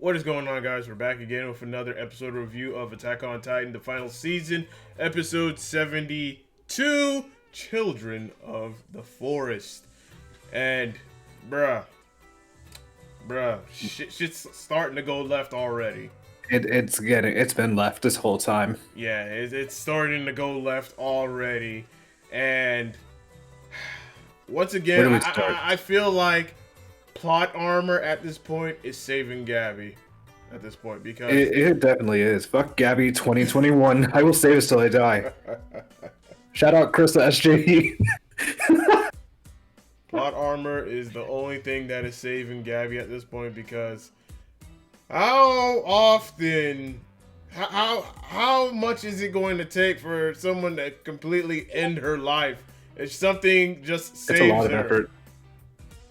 What is going on, guys? We're back again with another episode review of Attack on Titan, the final season, episode 72, Children of the Forest. And, bruh, shit's starting to go left already. It's been left this whole time. Yeah, it's starting to go left already. And, once again, Where do we start? I feel like plot armor at this point is saving Gabi at this point because It definitely is. Fuck Gabi 2021. I will say this till I die. Shout out Chris SJE. plot armor is the only thing that is saving Gabi at this point because how often how much is it going to take for someone to completely end her life if something just saves It's a lot of her? effort.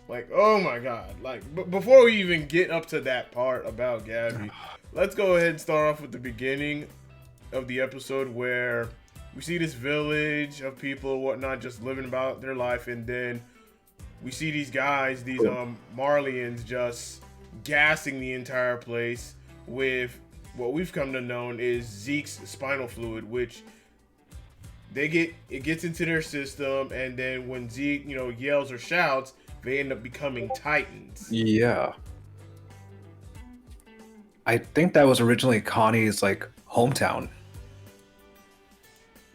Like, oh my god. Like, before we even get up to that part about Gabi, let's go ahead and start off with the beginning of the episode where we see this village of people and whatnot just living about their life, and then we see these guys, these Marlians, just gassing the entire place with what we've come to know is Zeke's spinal fluid, which it gets into their system, and then when Zeke, yells or shouts, they end up becoming Titans. Yeah. I think that was originally Connie's hometown.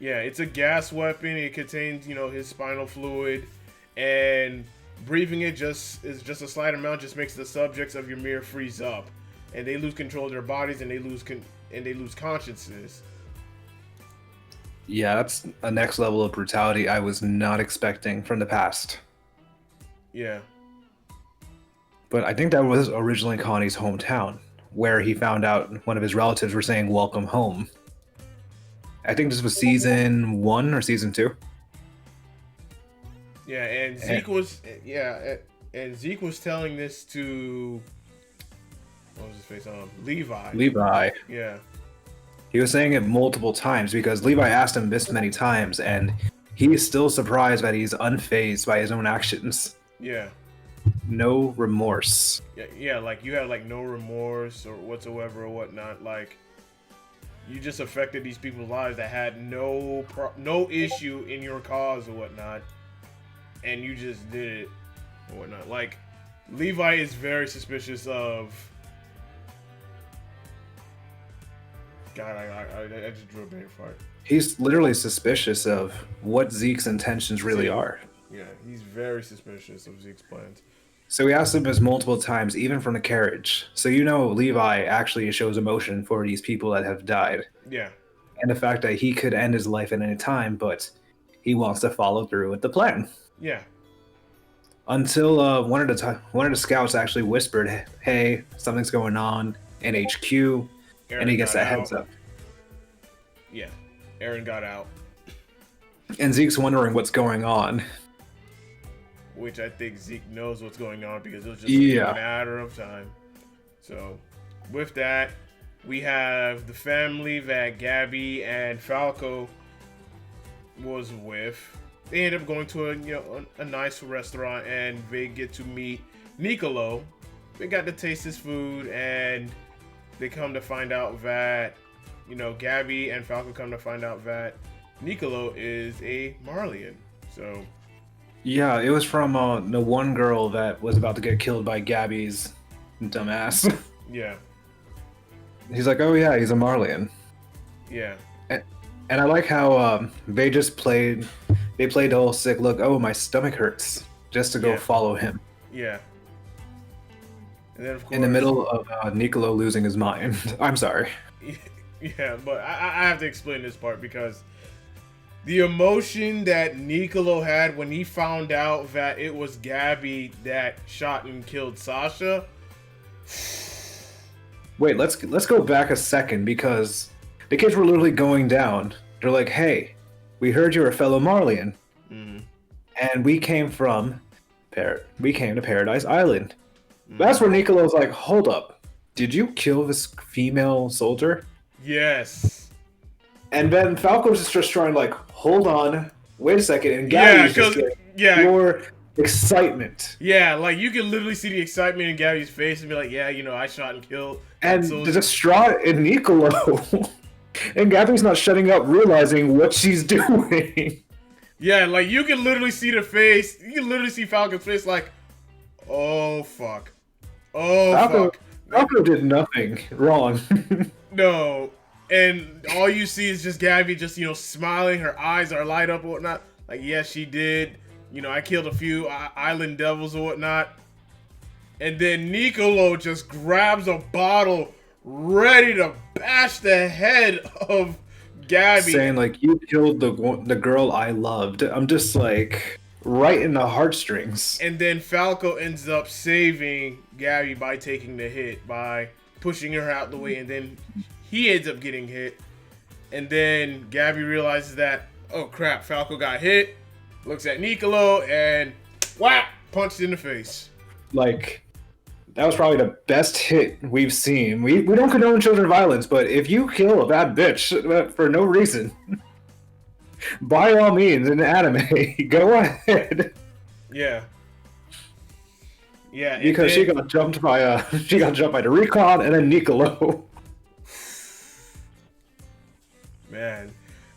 Yeah, it's a gas weapon. It contains, his spinal fluid, and breathing it is just a slight amount just makes the subjects of your mirror freeze up, and they lose control of their bodies, and they lose consciousness. Yeah, that's a next level of brutality I was not expecting from the past. Yeah. But I think that was originally Connie's hometown, where he found out one of his relatives were saying welcome home. I think this was season 1 or season 2. Yeah, and Zeke was telling this to, what was his face? Levi. Levi. Yeah. He was saying it multiple times because Levi asked him this many times, and he is still surprised that he's unfazed by his own actions. Yeah. No remorse. Yeah, like you had no remorse or whatsoever or whatnot. Like, you just affected these people's lives that had no issue in your cause or whatnot, and you just did it or whatnot. Like, Levi is very suspicious of. God, I just drew a brain fart. He's literally suspicious of what Zeke's intentions really are. Yeah, he's very suspicious of Zeke's plans. So he asked him this multiple times, even from the carriage. So Levi actually shows emotion for these people that have died. Yeah. And the fact that he could end his life at any time, but he wants to follow through with the plan. Yeah. Until one of the scouts actually whispered, "Hey, something's going on in HQ," and he gets that heads up. Yeah, Eren got out. And Zeke's wondering what's going on. Which I think Zeke knows what's going on because it was just a matter of time. So, with that, we have the family that Gabi and Falco was with. They end up going to a nice restaurant, and they get to meet Niccolo. They got to taste his food, and they come to find out that Gabi and Falco come to find out that Niccolo is a Marlian. So. Yeah, it was from the one girl that was about to get killed by Gabi's dumbass. Yeah. He's like, oh yeah, he's a Marlian. Yeah. And I like how they played the whole sick look, oh, my stomach hurts, just to go follow him. Yeah. And then, of course, in the middle of Niccolo losing his mind. I'm sorry. Yeah, but I have to explain this part because the emotion that Niccolo had when he found out that it was Gabi that shot and killed Sasha. Wait, let's go back a second because the kids were literally going down. They're like, "Hey, we heard you're a fellow Marlian, and we came to Paradise Island." That's where Niccolo's like, "Hold up, did you kill this female soldier?" Yes. And then Falco's just trying to hold on, wait a second, and Gabi's just like, excitement. Yeah, like you can literally see the excitement in Gabby's face and be like, yeah, I shot and killed. And the distraught in Nicolo. And Gabby's not shutting up, realizing what she's doing. Yeah, like you can literally see the face. You can literally see Falco's face like, oh fuck. Oh fuck. Falco did nothing wrong. No. And all you see is just Gabby just, smiling. Her eyes are light up or whatnot. Like, yes, she did. I killed a few island devils or whatnot. And then Nicolo just grabs a bottle ready to bash the head of Gabi. Saying, like, you killed the girl I loved. I'm just, like, right in the heartstrings. And then Falco ends up saving Gabi by taking the hit, by pushing her out the way, and then he ends up getting hit. And then Gabi realizes that, oh crap, Falco got hit, looks at Nicolo, and whap, punched in the face. Like, that was probably the best hit we've seen. We don't condone children violence, but if you kill a bad bitch for no reason, by all means, in anime, go ahead. Yeah. Yeah. Because she got jumped by the Recon and then Nicolo. Man.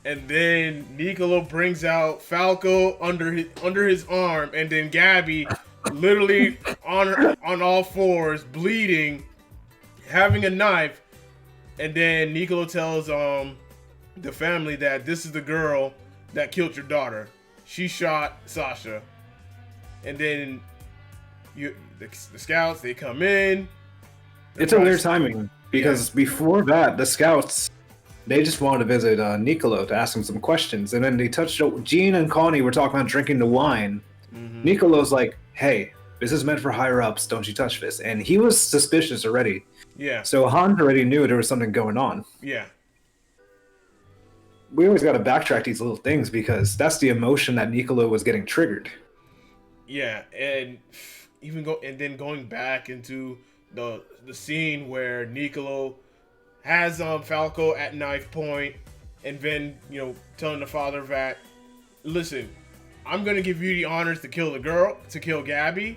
And then Nicolo brings out Falco under his arm, and then Gabi literally on all fours, bleeding, having a knife, and then Nicolo tells the family that this is the girl that killed your daughter. She shot Sasha. And then the scouts, they come in. It's a weird timing because before that, the scouts, they just wanted to visit Nicolo to ask him some questions, and then they touched. Jean and Connie were talking about drinking the wine. Mm-hmm. Nicolo's like, "Hey, this is meant for higher ups. Don't you touch this?" And he was suspicious already. Yeah. So Hans already knew there was something going on. Yeah. We always got to backtrack these little things because that's the emotion that Nicolo was getting triggered. Yeah, and then going back into the scene where Nicolo has Falco at knife point, and then telling the father that, listen, I'm gonna give you the honors to kill Gabi.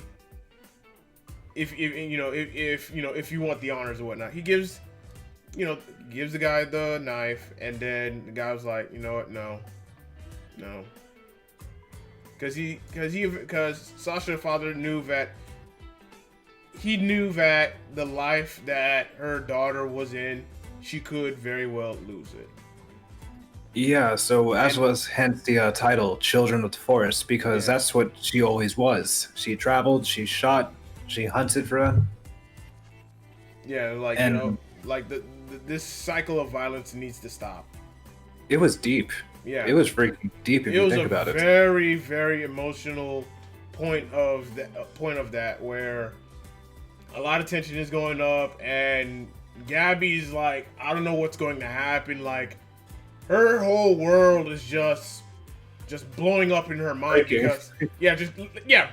If you want the honors or whatnot, he gives the guy the knife, and then the guy was like, you know what, no. Because Sasha's father knew that the life that her daughter was in, she could very well lose it. Yeah, so as was hence the title, Children of the Forest, because that's what she always was. She traveled, she shot, she hunted for them. Yeah, like, this cycle of violence needs to stop. It was deep. Yeah, it was freaking deep if you think about it. It was a very, very emotional point of that where a lot of tension is going up, and Gabi's like, I don't know what's going to happen. Like, her whole world is just blowing up in her mind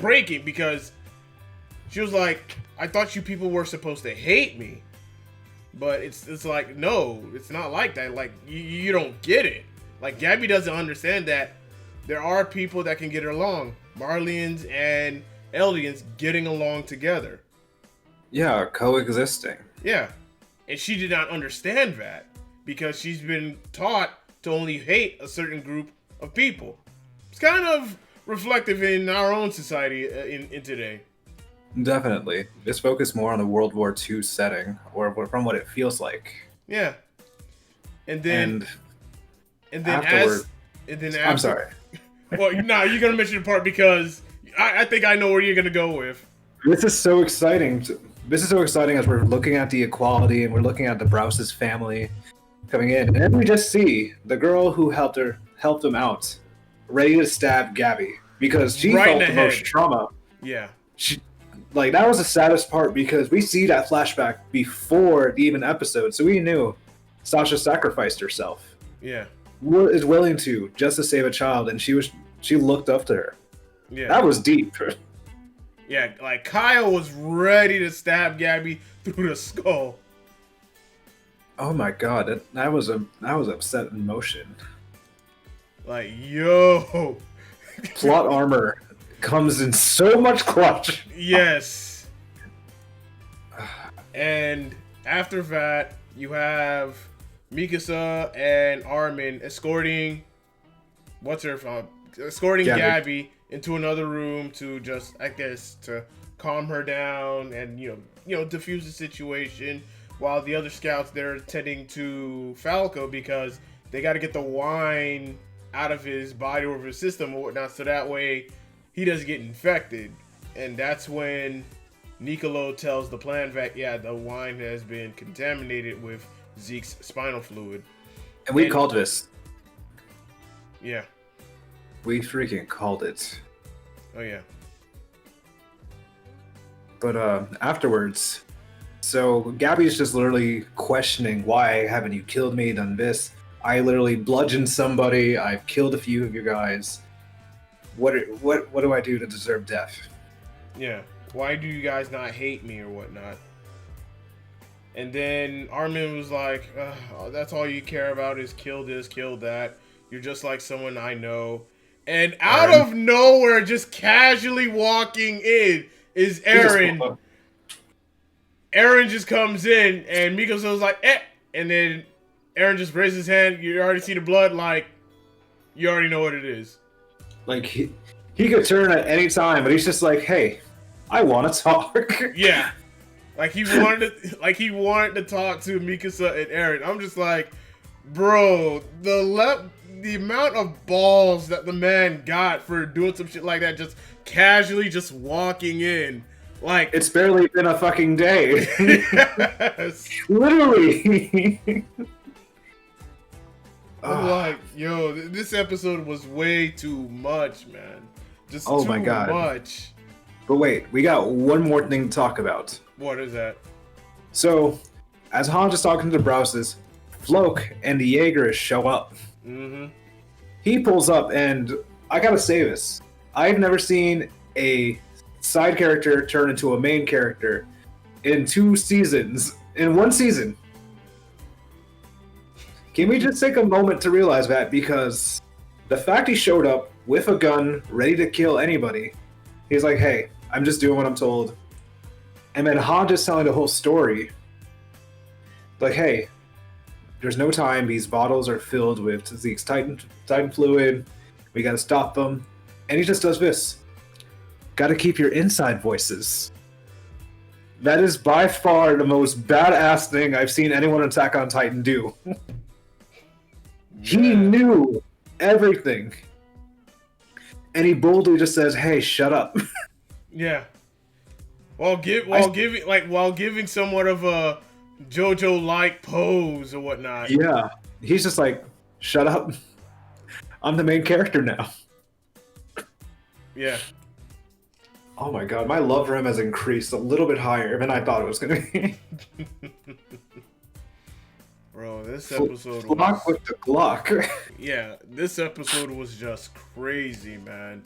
breaking because she was like, I thought you people were supposed to hate me, but it's like, no, it's not like that. Like, you don't get it. Like, Gabi doesn't understand that there are people that can get along. Marlians and Eldians getting along together. Yeah, coexisting. Yeah. And she did not understand that because she's been taught to only hate a certain group of people. It's kind of reflective in our own society in today. Definitely. It's focused more on the World War II setting, or from what it feels like. Yeah. And then afterward, I'm sorry. Well, no, you're gonna mention the part because I think I know where you're gonna go with. This is so exciting. This is so exciting as we're looking at the equality and we're looking at the Browse's family coming in, and then we just see the girl who helped him out, ready to stab Gabi because she felt the most trauma. Yeah. That was the saddest part because we see that flashback before the even episode, so we knew Sasha sacrificed herself. Yeah. Is willing to just to save a child, and she looked up to her. Yeah, that was deep. Yeah, like Kyle was ready to stab Gabi through the skull. Oh my god, that was upset emotion. Like, yo, plot armor comes in so much clutch. Yes. And after that, you have Mikasa and Armin escorting Gabi into another room to just, I guess, to calm her down and diffuse the situation, while the other scouts, they're tending to Falco because they got to get the wine out of his body or his system or whatnot, so that way he doesn't get infected. And that's when Niccolo tells the plan that, the wine has been contaminated with Zeke's spinal fluid. And we called this. Yeah. We freaking called it. Oh, yeah. But afterwards, so Gabby's just literally questioning, why haven't you killed me, done this? I literally bludgeoned somebody. I've killed a few of you guys. What do I do to deserve death? Yeah. Why do you guys not hate me or whatnot? And then Armin was like, that's all you care about is kill this, kill that. You're just like someone I know. And out of nowhere, just casually walking in, is Eren. Eren just comes in, and Miko's like, eh. And then Eren just raises his hand. You already see the blood, like, you already know what it is. Like, he could turn at any time, but he's just like, hey, I want to talk. Yeah. Like he wanted to talk to Mikasa and Eren. I'm just like, bro, the amount of balls that the man got for doing some shit like that, just casually just walking in. Like, it's barely been a fucking day. Yes. Literally. I'm like, yo, this episode was way too much, man. Just oh too my God. much. But wait, we got one more thing to talk about. What is that? So, as Hans is talking to the Brouses, Floke and the Yeager show up. Mm-hmm. He pulls up, and I gotta say this. I've never seen a side character turn into a main character in 2 seasons. In 1 season. Can we just take a moment to realize that? Because the fact he showed up with a gun, ready to kill anybody, he's like, hey, I'm just doing what I'm told. And then Hans is telling the whole story. Like, hey, there's no time. These bottles are filled with Zeke's Titan fluid. We gotta stop them. And he just does this. Gotta keep your inside voices. That is by far the most badass thing I've seen anyone on Attack on Titan do. Yeah. He knew everything. And he boldly just says, hey, shut up. Yeah. While giving somewhat of a JoJo-like pose or whatnot. Yeah. He's just like, shut up. I'm the main character now. Yeah. Oh my god, my love for him has increased a little bit higher than I thought it was going to be. Bro, this episode Glock with the Glock. Yeah, this episode was just crazy, man.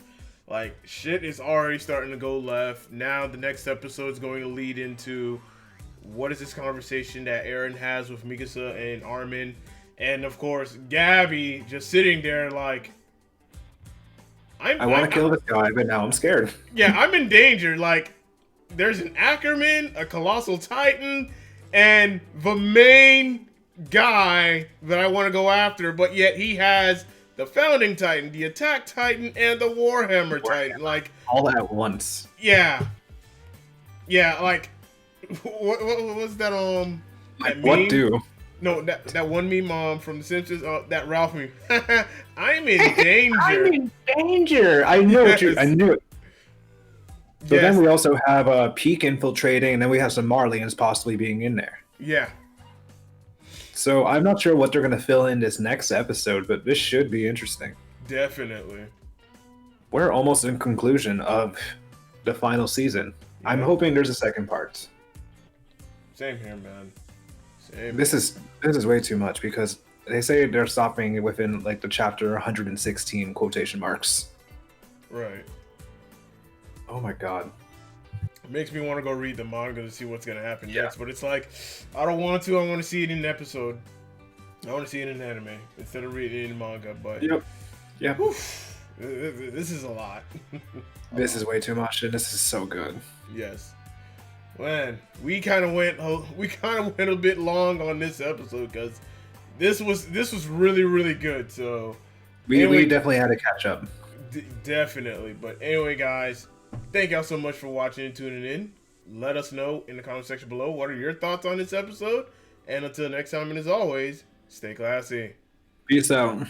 Like, shit is already starting to go left. Now the next episode is going to lead into what is this conversation that Eren has with Mikasa and Armin. And, of course, Gabi just sitting there like, I want to kill this guy, but now I'm scared. Yeah, I'm in danger. Like, there's an Ackerman, a Colossal Titan, and the main guy that I want to go after, but yet he has the Founding Titan, the Attack Titan, and the Warhammer Titan. Like, all at once. Yeah. Yeah, like, what was that, like, that what meme? do? No, that one meme from The Simpsons, that Ralph meme. I'm in danger. I'm in danger. I knew it. I knew it. So then we also have Peak infiltrating, and then we have some Marlians possibly being in there. Yeah. So I'm not sure what they're going to fill in this next episode, but this should be interesting. Definitely. We're almost in conclusion of the final season. Yeah. I'm hoping there's a second part. Same here, man. Same. This is way too much because they say they're stopping within like the chapter 116 quotation marks. Right. Oh my god. It makes me want to go read the manga to see what's going to happen next, but it's like, I don't want to. I want to see it in an episode. I want to see it in an anime instead of reading it in manga, but... Yep. Oof. This is a lot. This is way too much, and this is so good. Yes. Man, we kind of went a bit long on this episode because this was really good. So We definitely had to catch up. Definitely. But anyway, guys, thank y'all so much for watching and tuning in. Let us know in the comment section below what are your thoughts on this episode. And until next time, and as always, stay classy. Peace out.